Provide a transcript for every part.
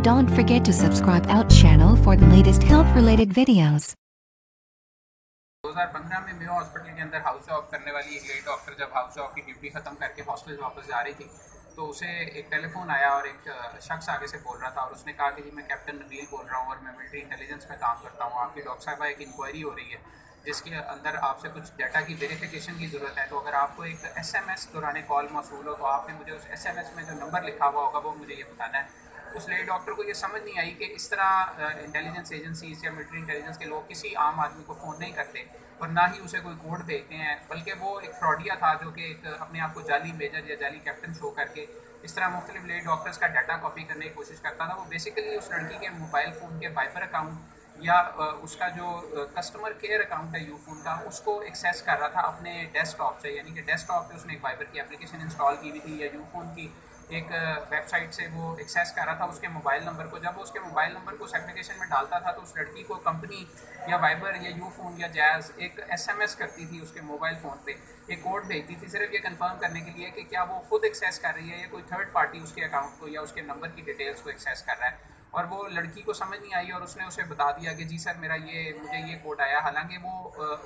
Don't forget to subscribe our channel for the latest health related videos. 2015 में Mayo hospital के अंदर house job करने वाली एक लेडी डॉक्टर जब हाउस जॉब की ड्यूटी ख़त्म करके हॉस्टल वापस जा रही थी तो उसे एक टेलीफोन आया और एक शख्स आगे से बोल रहा था और उसने कहा कि जी मैं कैप्टन नबील बोल रहा हूँ और मैं मिलिट्री इंटेलिजेंस में काम करता हूँ। आपकी डॉक्टर साहबा एक इंक्वायरी हो रही है जिसके अंदर आपसे कुछ डाटा की वेरिफिकेशन की ज़रूरत है, तो अगर आपको एक SMS दौरान कॉल मौसूल हो तो आपने मुझे उस SMS में जो नंबर लिखा हुआ होगा वो मुझे ये बताना है। उस लेडी डॉक्टर को ये समझ नहीं आई कि इस तरह इंटेलिजेंस एजेंसीज या मिलिट्री इंटेलिजेंस के लोग किसी आम आदमी को फ़ोन नहीं करते और ना ही उसे कोई कोड भेजते हैं, बल्कि वो एक फ्रॉडिया था जो कि एक अपने आप को जाली मेजर या जाली कैप्टन शो करके इस तरह मुख्तलिफ लेडी डॉक्टर्स का डाटा कॉपी करने की कोशिश करता था। वो बेसिकली उस लड़की के मोबाइल फ़ोन के वाइबर अकाउंट या उसका जो कस्टमर केयर अकाउंट है यूफोन का उसको एक्सेस कर रहा था अपने डेस्कटॉप से, यानी कि डेस्कटॉप पे उसने एक वाइबर की एप्लीकेशन इंस्टॉल की हुई थी या यूफोन की एक वेबसाइट से वो एक्सेस कर रहा था उसके मोबाइल नंबर को। जब वो उसके मोबाइल नंबर को उस एप्लीकेशन में डालता था तो उस लड़की को कंपनी या वाइबर या यूफोन या जैज़ एक SMS करती थी उसके मोबाइल फ़ोन पे, एक कोड भेजती थी सिर्फ ये कंफर्म करने के लिए कि क्या वो खुद एक्सेस कर रही है या कोई थर्ड पार्टी उसके अकाउंट को या उसके नंबर की डिटेल्स को एक्सेस कर रहा है। और वो लड़की को समझ नहीं आई और उसने उसे बता दिया कि जी सर मेरा मुझे ये कोड आया, हालांकि वो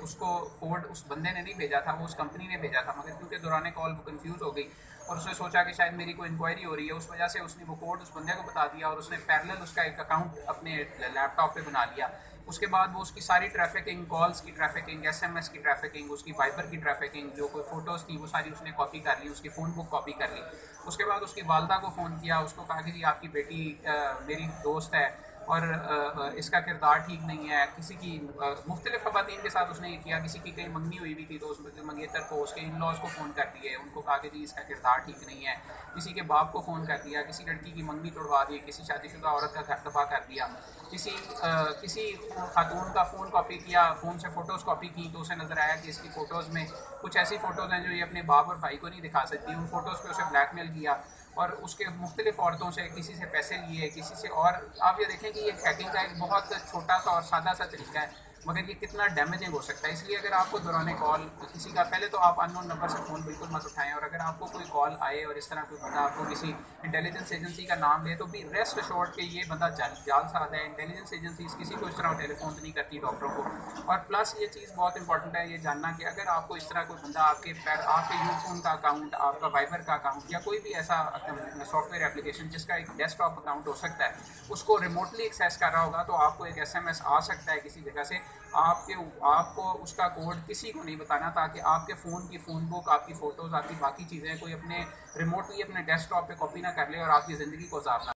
उसको कोड उस बंदे ने नहीं भेजा था, वो उस कंपनी ने भेजा था, मगर क्योंकि दौरान कॉल वो कंफ्यूज हो गई और उसने सोचा कि शायद मेरी कोई इंक्वायरी हो रही है, उस वजह से उसने वो कोड उस बंदे को बता दिया और उसने पैरेलल उसका एक अकाउंट अपने लैपटॉप पे बना लिया। उसके बाद वो उसकी सारी ट्रैफिकिंग, कॉल्स की ट्रैफिकिंग, SMS की ट्रैफिकिंग, उसकी वाइबर की ट्रैफिकिंग, जो कोई फ़ोटोज़ थी वो सारी उसने कॉपी कर ली, उसकी फ़ोन बुक कॉपी कर ली। उसके बाद उसकी वालदा को फ़ोन किया, उसको कहा कि जी आपकी बेटी मेरी दोस्त है और इसका किरदार ठीक नहीं है। किसी की मुख्तलिफ ख़वातीन के साथ उसने ये किया, किसी की कहीं मंगनी हुई भी थी तो उस मंगेतर को उसके इन लॉज को फ़ोन कर दिए, उनको कहा कि जी इसका किरदार ठीक नहीं है। किसी के बाप को फ़ोन कर दिया, किसी लड़की की मंगनी तोड़वा दी, किसी शादीशुदा औरत का घर तबाह कर दिया, किसी खातून का फ़ोन कॉपी किया, फ़ोन से फ़ोटोज़ कॉपी की तो उसे नज़र आया कि इसकी फ़ोटोज़ में कुछ ऐसी फ़ोटोज़ हैं जो ये अपने बाप और भाई को नहीं दिखा सकती। उन फ़ोटोज़ पे उसे ब्लैकमेल किया और उसके मुख्तलिफ औरतों से किसी से पैसे लिए, किसी से। और आप ये देखें कि ये हैकिंग का एक बहुत छोटा सा और सादा सा तरीका है, मगर ये कितना डैमेजिंग हो सकता है। इसलिए अगर आपको दौरान कॉल किसी का, पहले तो आप अननोन नंबर से फ़ोन बिल्कुल मत उठाएं और अगर आपको कोई कॉल आए और इस तरह कोई बंदा आपको किसी इंटेलिजेंस एजेंसी का नाम ले तो भी रेस्ट अश्योर्ड कि ये बंदा जालसाज है। इंटेलिजेंस एजेंसीज किसी को इस तरह टेलीफोन नहीं करती डॉक्टरों को। और प्लस ये चीज़ बहुत इंपॉर्टेंट है ये जानना कि अगर आपको इस तरह कोई बंदा आपके यूफोन का अकाउंट, आपका वाइबर का अकाउंट या कोई भी ऐसा सॉफ्टवेयर एप्लीकेशन जिसका एक डेस्कटॉप अकाउंट हो सकता है उसको रिमोटली एक्सेस कर रहा होगा तो आपको एक SMS आ सकता है किसी जगह से। आपको उसका कोड किसी को नहीं बताना ताकि आपके फ़ोन की फ़ोन बुक, आपकी फ़ोटोज़, आपकी बाकी चीज़ें कोई अपने रिमोटली अपने डेस्कटॉप पे कॉपी ना कर ले और आपकी ज़िंदगी को ज़ाब ना